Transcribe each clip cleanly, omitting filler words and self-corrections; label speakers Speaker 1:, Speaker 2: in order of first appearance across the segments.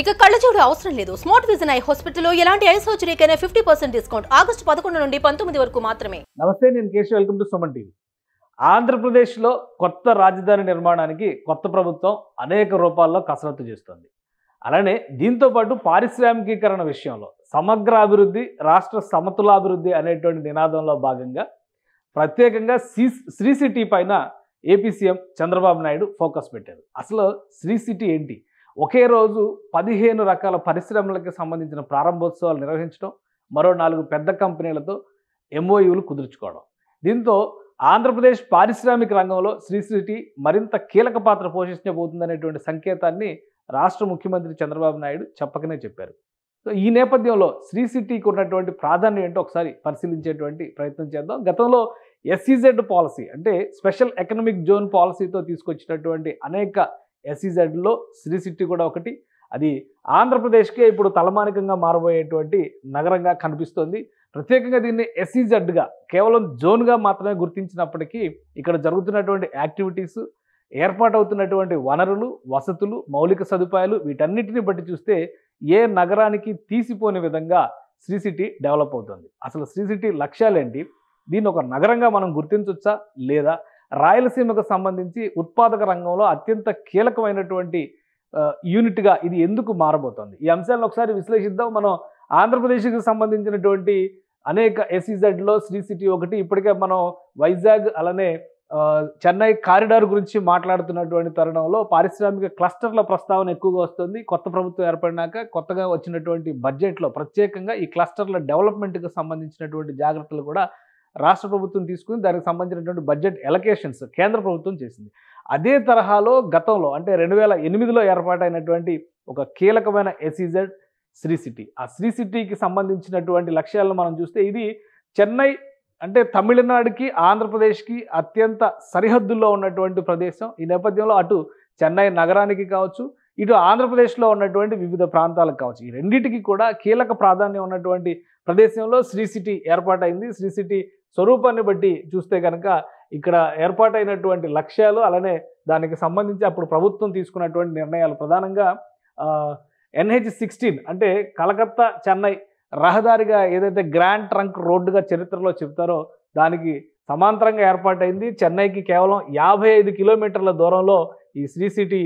Speaker 1: ఇక కళ్ళజోడు అవసరం లేదు. స్మార్ట్ విజన్ ఐ హాస్పిటల్లో ఎలాంటి ఐ సర్జరీకైనా 50% డిస్కౌంట్. ఆగస్టు 11 నుండి 19 వరకు మాత్రమే.
Speaker 2: నమస్తే, నేను Keshav. Welcome to Suman TV. ఆంధ్రప్రదేశ్లో కొత్త రాజధాని నిర్మాణానికి కొత్త ప్రభుత్వం అనేక రూపాల్లో కసరత్తు చేస్తుంది. అలానే దీంతో పాటు పారిశ్రామికీకరణ విషయంలో సమగ్ర అభివృద్ధి, రాష్ట్ర సమతులాభివృద్ధి అనేటువంటి నినాదంలో భాగంగా ప్రత్యేకంగా శ్రీ సిటీ పైన AP CM Chandrababu Naidu focus పెట్టారు. అసలు శ్రీ సిటీ ఏంటి? ఒకే రోజు 15 రకాల పరిశ్రమలకు సంబంధించిన ప్రారంభోత్సవాలు నిర్వహించడం, మరో 4 పెద్ద కంపెనీలతో ఎంఓయూలు కుదుర్చుకోవడం. దీంతో ఆంధ్రప్రదేశ్ పారిశ్రామిక రంగంలో శ్రీ సిటీ మరింత కీలక పాత్ర పోషించబోతుందనేటువంటి సంకేతాన్ని రాష్ట్ర ముఖ్యమంత్రి చంద్రబాబు నాయుడు చెప్పకనే చెప్పారు. సో ఈ నేపథ్యంలో శ్రీ సిటీకి ఉన్నటువంటి ప్రాధాన్యం ఏంటో ఒకసారి పరిశీలించేటువంటి ప్రయత్నం చేద్దాం. గతంలో ఎస్ఈజెడ్ పాలసీ అంటే స్పెషల్ ఎకనామిక్ జోన్ పాలసీతో తీసుకొచ్చినటువంటి అనేక ఎస్ఈజెడ్లో శ్రీ సిటీ కూడా ఒకటి. అది ఆంధ్రప్రదేశ్కే ఇప్పుడు తలమానికంగా మారబోయేటువంటి నగరంగా కనిపిస్తోంది. ప్రత్యేకంగా దీన్ని ఎస్ఈజెడ్గా కేవలం జోన్గా మాత్రమే గుర్తించినప్పటికీ ఇక్కడ జరుగుతున్నటువంటి యాక్టివిటీస్, ఏర్పాటవుతున్నటువంటి వనరులు, వసతులు, మౌలిక సదుపాయాలు వీటన్నిటిని బట్టి చూస్తే ఏ నగరానికి తీసిపోని విధంగా శ్రీ సిటీ డెవలప్ అవుతుంది. అసలు శ్రీ సిటీ లక్ష్యాలేంటి? దీన్ని ఒక నగరంగా మనం గుర్తించవచ్చా లేదా? రాయలసీమకు సంబంధించి ఉత్పాదక రంగంలో అత్యంత కీలకమైనటువంటి యూనిట్గా ఇది ఎందుకు మారబోతోంది? ఈ అంశాలను ఒకసారి విశ్లేషిద్దాం. మనం ఆంధ్రప్రదేశ్కి సంబంధించినటువంటి అనేక ఎస్ఈజెడ్లో శ్రీ సిటీ ఒకటి. ఇప్పటికే మనం వైజాగ్ అలానే చెన్నై కారిడార్ గురించి మాట్లాడుతున్నటువంటి తరుణంలో పారిశ్రామిక క్లస్టర్ల ప్రస్తావన ఎక్కువగా వస్తుంది. కొత్త ప్రభుత్వం ఏర్పడినాక కొత్తగా వచ్చినటువంటి బడ్జెట్లో ప్రత్యేకంగా ఈ క్లస్టర్ల డెవలప్మెంట్కి సంబంధించినటువంటి జాగ్రత్తలు కూడా రాష్ట్ర ప్రభుత్వం తీసుకుని దానికి సంబంధించినటువంటి బడ్జెట్ ఎలకేషన్స్ కేంద్ర ప్రభుత్వం చేసింది. అదే తరహాలో గతంలో అంటే 2008లో ఏర్పాటైనటువంటి ఒక కీలకమైన ఎస్ఈజెడ్ శ్రీ సిటీ. ఆ శ్రీ సిటీకి సంబంధించినటువంటి లక్ష్యాలను మనం చూస్తే ఇది చెన్నై అంటే తమిళనాడుకి, ఆంధ్రప్రదేశ్కి అత్యంత సరిహద్దుల్లో ఉన్నటువంటి ప్రదేశం. ఈ నేపథ్యంలో అటు చెన్నై నగరానికి కావచ్చు, ఇటు ఆంధ్రప్రదేశ్లో ఉన్నటువంటి వివిధ ప్రాంతాలకు కావచ్చు, ఈ రెండింటికి కూడా కీలక ప్రాధాన్యం ఉన్నటువంటి ప్రదేశంలో శ్రీ సిటీ ఏర్పాటైంది. శ్రీ సిటీ స్వరూపాన్ని బట్టి చూస్తే కనుక ఇక్కడ ఏర్పాటైనటువంటి లక్ష్యాలు అలానే దానికి సంబంధించి అప్పుడు ప్రభుత్వం తీసుకున్నటువంటి నిర్ణయాలు ప్రధానంగా NH16 అంటే కలకత్తా చెన్నై రహదారిగా ఏదైతే గ్రాండ్ ట్రంక్ రోడ్డుగా చరిత్రలో చెప్తారో దానికి సమాంతరంగా ఏర్పాటైంది. చెన్నైకి కేవలం 55 కిలోమీటర్ల దూరంలో ఈ శ్రీ సిటీ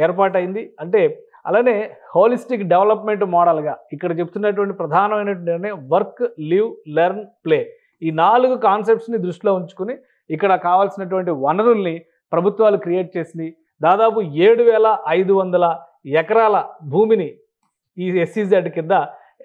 Speaker 2: ఏర్పాటైంది. అంటే అలానే హోలిస్టిక్ డెవలప్మెంట్ మోడల్గా ఇక్కడ చెప్తున్నటువంటి ప్రధానమైనటువంటి నిర్ణయం వర్క్, లివ్, లెర్న్, ప్లే. ఈ 4 కాన్సెప్ట్స్ని దృష్టిలో ఉంచుకుని ఇక్కడ కావాల్సినటువంటి వనరుల్ని ప్రభుత్వాలు క్రియేట్ చేసింది. దాదాపు 7,500 ఎకరాల భూమిని ఈ ఎస్ఈజెడ్ కింద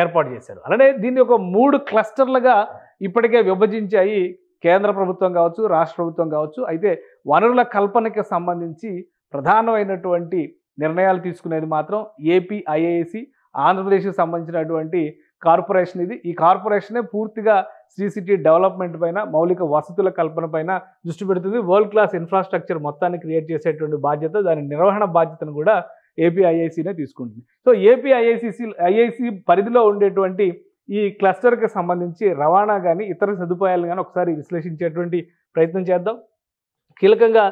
Speaker 2: ఏర్పాటు చేశారు. అలానే దీన్ని ఒక 3 క్లస్టర్లుగా ఇప్పటికే విభజించాయి కేంద్ర ప్రభుత్వం కావచ్చు, రాష్ట్ర ప్రభుత్వం కావచ్చు. అయితే వనరుల కల్పనకి సంబంధించి ప్రధానమైనటువంటి నిర్ణయాలు తీసుకునేది మాత్రం ఏపీఐఐసి, ఆంధ్రప్రదేశ్కి సంబంధించినటువంటి కార్పొరేషన్ ఇది. ఈ కార్పొరేషనే పూర్తిగా శ్రీ సిటీ డెవలప్మెంట్ పైన, మౌలిక వసతుల కల్పన పైన దృష్టి పెడుతుంది. వరల్డ్ క్లాస్ ఇన్ఫ్రాస్ట్రక్చర్ మొత్తాన్ని క్రియేట్ చేసేటువంటి బాధ్యత, దాని నిర్వహణ బాధ్యతను కూడా ఏపీఐఐసినే తీసుకుంటుంది. సో ఏపీఐఐసి పరిధిలో ఉండేటువంటి ఈ క్లస్టర్కి సంబంధించి రవాణా కానీ ఇతర సదుపాయాలు కానీ ఒకసారి విశ్లేషించేటువంటి ప్రయత్నం చేద్దాం. కీలకంగా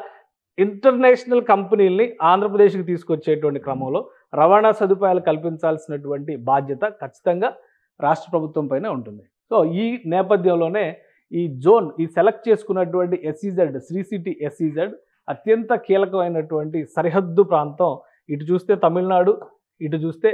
Speaker 2: ఇంటర్నేషనల్ కంపెనీల్ని ఆంధ్రప్రదేశ్కి తీసుకొచ్చేటువంటి క్రమంలో రవాణా సదుపాయాలు కల్పించాల్సినటువంటి బాధ్యత ఖచ్చితంగా రాష్ట్ర ప్రభుత్వం పైన ఉంటుంది. సో ఈ నేపథ్యంలోనే ఈ జోన్, ఈ సెలెక్ట్ చేసుకున్నటువంటి ఎస్ఈజెడ్, శ్రీ సిటీ ఎస్ఈజెడ్ అత్యంత కీలకమైనటువంటి సరిహద్దు ప్రాంతం. ఇటు చూస్తే తమిళనాడు, ఇటు చూస్తే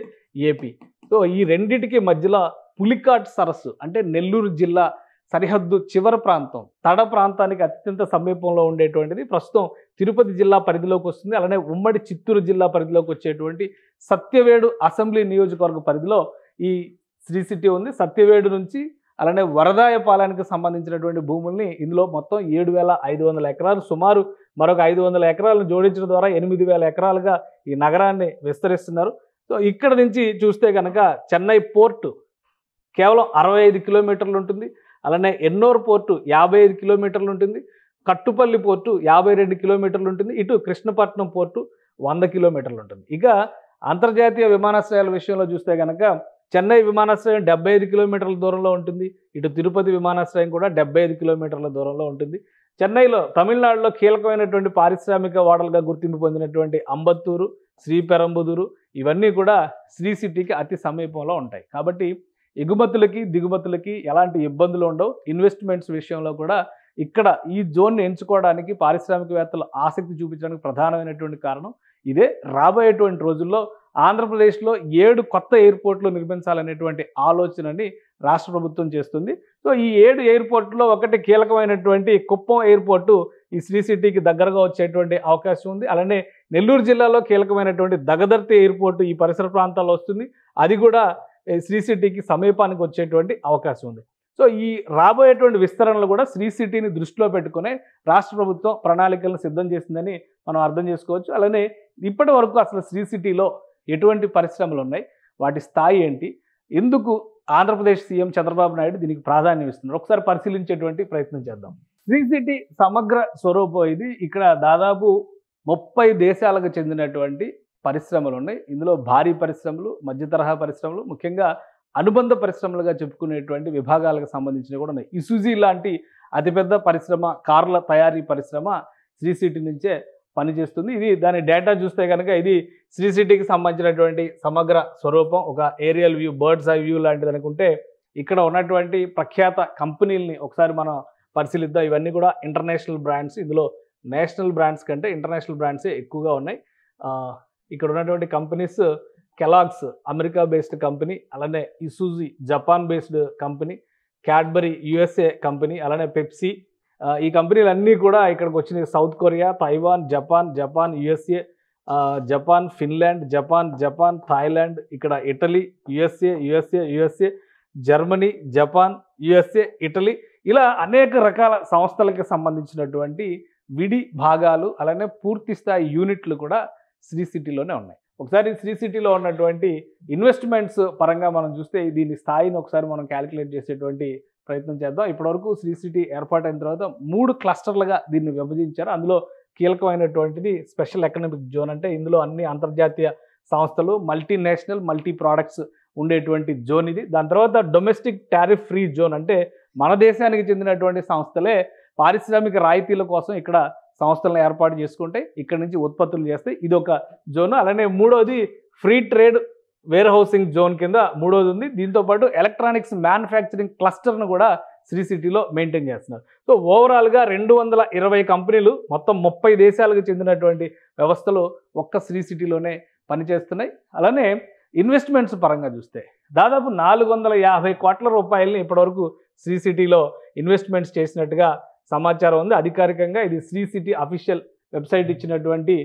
Speaker 2: ఏపీ. సో ఈ రెండిటికి మధ్యలో పులికాట్ సరస్సు అంటే నెల్లూరు జిల్లా సరిహద్దు చివరి ప్రాంతం, తడ ప్రాంతానికి అత్యంత సమీపంలో ఉండేటువంటిది ప్రస్తుతం తిరుపతి జిల్లా పరిధిలోకి వస్తుంది. అలానే ఉమ్మడి చిత్తూరు జిల్లా పరిధిలోకి వచ్చేటువంటి సత్యవేడు అసెంబ్లీ నియోజకవర్గ పరిధిలో ఈ శ్రీ సిటీ ఉంది. సత్యవేడు నుంచి అలానే వరదాయపాలెనికి సంబంధించినటువంటి భూముల్ని ఇందులో మొత్తం 7,500 ఎకరాలు, సుమారు మరొక 500 ఎకరాలను జోడించడం ద్వారా 8,000 ఎకరాలుగా ఈ నగరాన్ని విస్తరిస్తున్నారు. సో ఇక్కడ నుంచి చూస్తే కనుక చెన్నై పోర్టు కేవలం 65 కిలోమీటర్లు ఉంటుంది. అలానే ఎన్నోర్ పోర్టు 55 కిలోమీటర్లు ఉంటుంది. కట్టుపల్లి పోర్టు 52 కిలోమీటర్లు ఉంటుంది. ఇటు కృష్ణపట్నం పోర్టు 100 కిలోమీటర్లు ఉంటుంది. ఇక అంతర్జాతీయ విమానాశ్రయాల విషయంలో చూస్తే కనుక చెన్నై విమానాశ్రయం 75 కిలోమీటర్ల దూరంలో ఉంటుంది. ఇటు తిరుపతి విమానాశ్రయం కూడా 75 కిలోమీటర్ల దూరంలో ఉంటుంది. చెన్నైలో తమిళనాడులో కీలకమైనటువంటి పారిశ్రామిక వాడలుగా గుర్తింపు పొందినటువంటి అంబత్తూరు, శ్రీపెరంబుదూరు ఇవన్నీ కూడా శ్రీ సిటీకి అతి సమీపంలో ఉంటాయి. కాబట్టి ఎగుమతులకి దిగుమతులకి ఎలాంటి ఇబ్బందులు ఉండవు. ఇన్వెస్ట్మెంట్స్ విషయంలో కూడా ఇక్కడ ఈ జోన్ని ఎంచుకోవడానికి పారిశ్రామికవేత్తలు ఆసక్తి చూపించడానికి ప్రధానమైనటువంటి కారణం ఇదే. రాబోయేటువంటి రోజుల్లో ఆంధ్రప్రదేశ్లో 7 కొత్త ఎయిర్పోర్ట్లు నిర్మించాలనేటువంటి ఆలోచనని రాష్ట్ర ప్రభుత్వం చేస్తుంది. సో ఈ 7 ఎయిర్పోర్ట్లో ఒకటి కీలకమైనటువంటి కుప్పం ఎయిర్పోర్టు ఈ శ్రీ సిటీకి దగ్గరగా వచ్చేటువంటి అవకాశం ఉంది. అలానే నెల్లూరు జిల్లాలో కీలకమైనటువంటి దగదర్తి ఎయిర్పోర్టు ఈ పరిసర ప్రాంతాల్లో వస్తుంది. అది కూడా శ్రీ సిటీకి సమీపానికి వచ్చేటువంటి అవకాశం ఉంది. సో ఈ రాబోయేటువంటి విస్తరణలు కూడా శ్రీ సిటీని దృష్టిలో పెట్టుకునే రాష్ట్ర ప్రభుత్వం ప్రణాళికలను సిద్ధం చేసిందని మనం అర్థం చేసుకోవచ్చు. అలానే ఇప్పటి వరకు అసలు శ్రీ సిటీలో ఎటువంటి పరిశ్రమలు ఉన్నాయి, వాటి స్థాయి ఏంటి, ఎందుకు ఆంధ్రప్రదేశ్ సీఎం చంద్రబాబు నాయుడు దీనికి ప్రాధాన్యం ఇస్తున్నారు, ఒకసారి పరిశీలించేటువంటి ప్రయత్నం చేద్దాం. శ్రీ సిటీ సమగ్ర స్వరూపం ఇది. ఇక్కడ దాదాపు 30 దేశాలకు చెందినటువంటి పరిశ్రమలు ఉన్నాయి. ఇందులో భారీ పరిశ్రమలు, మధ్య తరహా పరిశ్రమలు, ముఖ్యంగా అనుబంధ పరిశ్రమలుగా చెప్పుకునేటువంటి విభాగాలకు సంబంధించినవి కూడా ఉన్నాయి. ఇసుజీ లాంటి అతిపెద్ద పరిశ్రమ, కార్ల తయారీ పరిశ్రమ శ్రీ సిటీ నుంచే పనిచేస్తుంది. ఇది దాని డేటా చూస్తే కనుక ఇది శ్రీ సిటీకి సంబంధించినటువంటి సమగ్ర స్వరూపం. ఒక aerial view, birds eye view లాంటిది అనుకుంటే ఇక్కడ ఉన్నటువంటి ప్రఖ్యాత కంపెనీలని ఒకసారి మనం పరిశీలిద్దాం. ఇవన్నీ కూడా ఇంటర్నేషనల్ బ్రాండ్స్. ఇందులో నేషనల్ బ్రాండ్స్ కంటే ఇంటర్నేషనల్ బ్రాండ్సే ఎక్కువగా ఉన్నాయి. ఇక్కడ ఉన్నటువంటి companies Kellogg's America based company, అలానే Isuzu Japan based company, Cadbury USA company, అలానే పెప్సీ. ఈ కంపెనీలన్నీ కూడా ఇక్కడికి వచ్చినాయి. South Korea, Taiwan, Japan, USA, Japan, Finland, Japan, Thailand, ఇక్కడ Italy, USA, Germany, Japan, USA, Italy, ఇలా అనేక రకాల సంస్థలకు సంబంధించినటువంటి విడి భాగాలు అలానే పూర్తి స్థాయి యూనిట్లు కూడా శ్రీ సిటీలోనే ఉన్నాయి. ఒకసారి శ్రీ సిటీలో ఉన్నటువంటి ఇన్వెస్ట్మెంట్స్ పరంగా మనం చూస్తే దీని స్థాయిని ఒకసారి మనం క్యాలిక్యులేట్ చేసేటువంటి ప్రయత్నం చేద్దాం. ఇప్పటివరకు శ్రీ సిటీ ఏర్పాటైన తర్వాత 3 క్లస్టర్లుగా దీన్ని విభజించారు. అందులో కీలకమైనటువంటిది స్పెషల్ ఎకనామిక్ జోన్. అంటే ఇందులో అన్ని అంతర్జాతీయ సంస్థలు, మల్టీనేషనల్, మల్టీ ప్రోడక్ట్స్ ఉండేటువంటి జోన్ ఇది. దాని తర్వాత డొమెస్టిక్ టారిఫ్ ఫ్రీ జోన్, అంటే మన దేశానికి చెందినటువంటి సంస్థలే పారిశ్రామిక రాయితీల కోసం ఇక్కడ సంస్థలను ఏర్పాటు చేసుకుంటే ఇక్కడ నుంచి ఉత్పత్తులు చేస్తే ఇది ఒక జోన్. అలానే మూడోది free trade warehousing zone కింద మూడోది ఉంది. దీంతోపాటు ఎలక్ట్రానిక్స్ మ్యానుఫ్యాక్చరింగ్ క్లస్టర్ను కూడా శ్రీ సిటీలో మెయింటైన్ చేస్తున్నారు. సో ఓవరాల్గా 220 కంపెనీలు మొత్తం 30 దేశాలకు చెందినటువంటి వ్యవస్థలు ఒక్క శ్రీ సిటీలోనే పనిచేస్తున్నాయి. అలానే ఇన్వెస్ట్మెంట్స్ పరంగా చూస్తే దాదాపు 450 కోట్ల రూపాయలని ఇప్పటివరకు శ్రీ సిటీలో ఇన్వెస్ట్మెంట్స్ చేసినట్టుగా సమాచారం ఉంది. అధికారికంగా ఇది శ్రీ సిటీ అఫీషియల్ వెబ్సైట్ ఇచ్చినటువంటి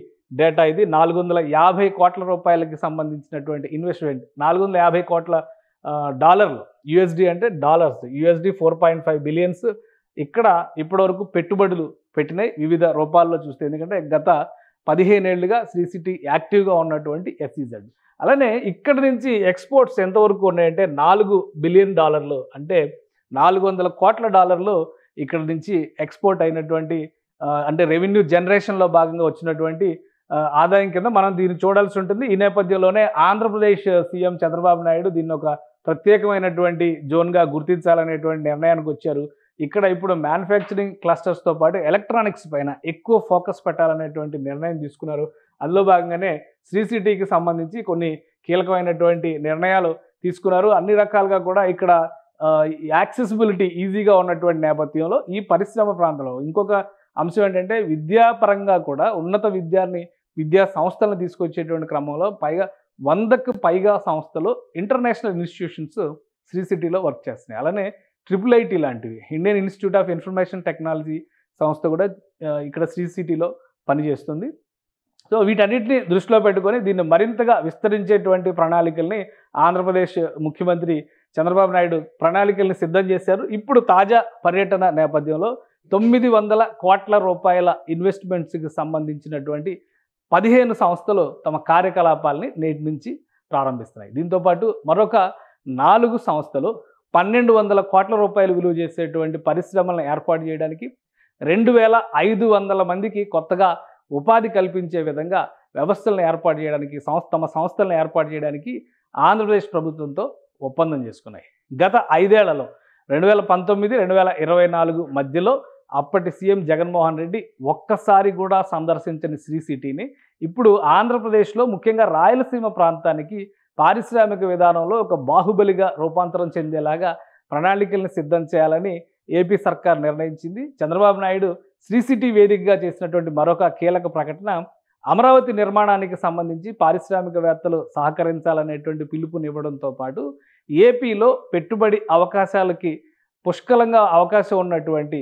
Speaker 2: డేటా. ఇది 450 కోట్ల రూపాయలకి సంబంధించినటువంటి ఇన్వెస్ట్మెంట్. 450 కోట్ల డాలర్లు, యుఎస్డి అంటే డాలర్స్, యుఎస్డి 4.5 బిలియన్స్ ఇక్కడ ఇప్పటివరకు పెట్టుబడులు పెట్టినాయి వివిధ రూపాల్లో చూస్తే. ఎందుకంటే గత 15 ఏళ్లుగా శ్రీ సిటీ యాక్టివ్గా ఉన్నటువంటి ఎస్ఈజెడ్. అలానే ఇక్కడ నుంచి ఎక్స్పోర్ట్స్ ఎంతవరకు ఉన్నాయంటే $4 బిలియన్, అంటే $400 కోట్ల ఇక్కడ నుంచి ఎక్స్పోర్ట్ అయినటువంటి, అంటే రెవెన్యూ జనరేషన్లో భాగంగా వచ్చినటువంటి ఆదాయం కింద మనం దీన్ని చూడాల్సి ఉంటుంది. ఈ నేపథ్యంలోనే ఆంధ్రప్రదేశ్ సీఎం చంద్రబాబు నాయుడు దీన్ని ఒక ప్రత్యేకమైనటువంటి జోన్గా గుర్తించాలనేటువంటి నిర్ణయానికి వచ్చారు. ఇక్కడ ఇప్పుడు మ్యానుఫ్యాక్చరింగ్ క్లస్టర్స్తో పాటు ఎలక్ట్రానిక్స్ పైన ఎక్కువ ఫోకస్ పెట్టాలనేటువంటి నిర్ణయం తీసుకున్నారు. అందులో భాగంగానే శ్రీ సిటీకి సంబంధించి కొన్ని కీలకమైనటువంటి నిర్ణయాలు తీసుకున్నారు. అన్ని రకాలుగా కూడా ఇక్కడ యాక్సెసిబిలిటీ ఈజీగా ఉన్నటువంటి నేపథ్యంలో ఈ పరిశ్రమ ప్రాంతంలో ఇంకొక అంశం ఏంటంటే విద్యాపరంగా కూడా ఉన్నత విద్యా సంస్థలను తీసుకొచ్చేటువంటి క్రమంలో 100కు పైగా సంస్థలు ఇంటర్నేషనల్ ఇన్స్టిట్యూషన్స్ శ్రీ సిటీలో వర్క్ చేస్తున్నాయి. అలానే IIIT లాంటివి, Indian institute of information technology సంస్థ కూడా ఇక్కడ శ్రీ సిటీలో పనిచేస్తుంది. సో వీటన్నిటిని దృష్టిలో పెట్టుకొని దీన్ని మరింతగా విస్తరించేటువంటి ప్రణాళికల్ని ఆంధ్రప్రదేశ్ ముఖ్యమంత్రి చంద్రబాబు నాయుడు ప్రణాళికల్ని సిద్ధం చేశారు. ఇప్పుడు తాజా పర్యటన నేపథ్యంలో 900 కోట్ల రూపాయల ఇన్వెస్ట్మెంట్స్కి సంబంధించినటువంటి 15 సంస్థలు తమ కార్యకలాపాలని నేటి నుంచి ప్రారంభిస్తున్నాయి. దీంతోపాటు మరొక 4 సంస్థలు 1200 కోట్ల రూపాయలు విలువ చేసేటువంటి పరిశ్రమలను ఏర్పాటు చేయడానికి, 2500 మందికి కొత్తగా ఉపాధి కల్పించే విధంగా వ్యవస్థలను ఏర్పాటు చేయడానికి, తమ సంస్థలను ఏర్పాటు చేయడానికి ఆంధ్రప్రదేశ్ ప్రభుత్వంతో ఒప్పందం చేసుకున్నాయి. గత 5 ఏళ్లలో 2019-2024 మధ్యలో అప్పటి సీఎం జగన్మోహన్ రెడ్డి ఒక్కసారి కూడా సందర్శించని శ్రీ సిటీని ఇప్పుడు ఆంధ్రప్రదేశ్లో ముఖ్యంగా రాయలసీమ ప్రాంతానికి పారిశ్రామిక విధానంలో ఒక బాహుబలిగా రూపాంతరం చెందేలాగా ప్రణాళికలను సిద్ధం చేయాలని ఏపీ సర్కార్ నిర్ణయించింది. చంద్రబాబు నాయుడు శ్రీ సిటీ వేదికగా చేసినటువంటి మరొక కీలక ప్రకటన అమరావతి నిర్మాణానికి సంబంధించి పారిశ్రామికవేత్తలు సహకరించాలనేటువంటి పిలుపునివ్వడంతో పాటు ఏపీలో పెట్టుబడి అవకాశాలకి పుష్కలంగా అవకాశం ఉన్నటువంటి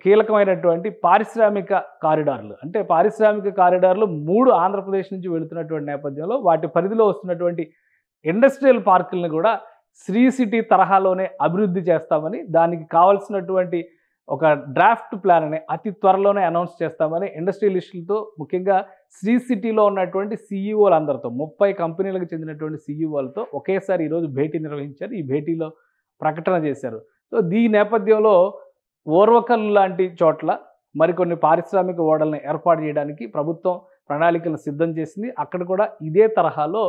Speaker 2: కీలకమైనటువంటి పారిశ్రామిక కారిడార్లు, అంటే పారిశ్రామిక కారిడార్లు 3 ఆంధ్రప్రదేశ్ నుంచి వెళుతున్నటువంటి నేపథ్యంలో వాటి పరిధిలో వస్తున్నటువంటి ఇండస్ట్రియల్ పార్కులను కూడా శ్రీ సిటీ తరహాలోనే అభివృద్ధి చేస్తామని, దానికి కావాల్సినటువంటి ఒక డ్రాఫ్ట్ ప్లాన్ని అతి త్వరలోనే అనౌన్స్ చేస్తామని ఇండస్ట్రియలిస్టులతో, ముఖ్యంగా శ్రీ సిటీలో ఉన్నటువంటి సీఈఓలందరితో 30 కంపెనీలకు చెందినటువంటి సీఈఓలతో ఒకేసారి ఈరోజు భేటీ నిర్వహించారు. ఈ భేటీలో ప్రకటన చేశారు. సో ఈ నేపథ్యంలో ఓర్వకల్ లాంటి చోట్ల మరికొన్ని పారిశ్రామిక ఓడలను ఏర్పాటు చేయడానికి ప్రభుత్వం ప్రణాళికలను సిద్ధం చేసింది. అక్కడ కూడా ఇదే తరహాలో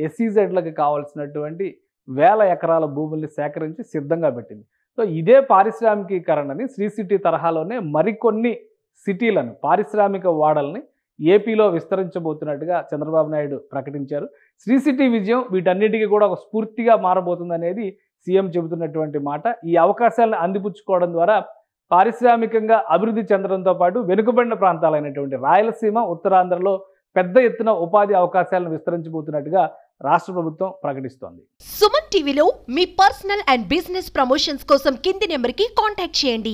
Speaker 2: ఎస్ఈజెడ్లకు కావాల్సినటువంటి 1000 ఎకరాల భూముల్ని సేకరించి సిద్ధంగా పెట్టింది. సో ఇదే పారిశ్రామికీకరణని శ్రీ సిటీ తరహాలోనే మరికొన్ని సిటీలను, పారిశ్రామిక వాడల్ని ఏపీలో విస్తరించబోతున్నట్టుగా చంద్రబాబు నాయుడు ప్రకటించారు. శ్రీ సిటీ విజయం వీటన్నిటికీ కూడా ఒక స్ఫూర్తిగా మారబోతుందనేది సీఎం చెబుతున్నటువంటి మాట. ఈ అవకాశాలను అందిపుచ్చుకోవడం ద్వారా పారిశ్రామికంగా అభివృద్ధి చెందడంతో పాటు వెనుకబడిన ప్రాంతాలైనటువంటి రాయలసీమ, ఉత్తరాంధ్రలో పెద్ద ఎత్తున ఉపాధి అవకాశాలను విస్తరించబోతున్నట్టుగా రాష్ట్ర ప్రభుత్వం ప్రకటిస్తోంది.
Speaker 1: సుమన్ టీవీలో మీ పర్సనల్ అండ్ బిజినెస్ ప్రమోషన్స్ కోసం కింది నెంబర్కి కాంటాక్ట్ చేయండి.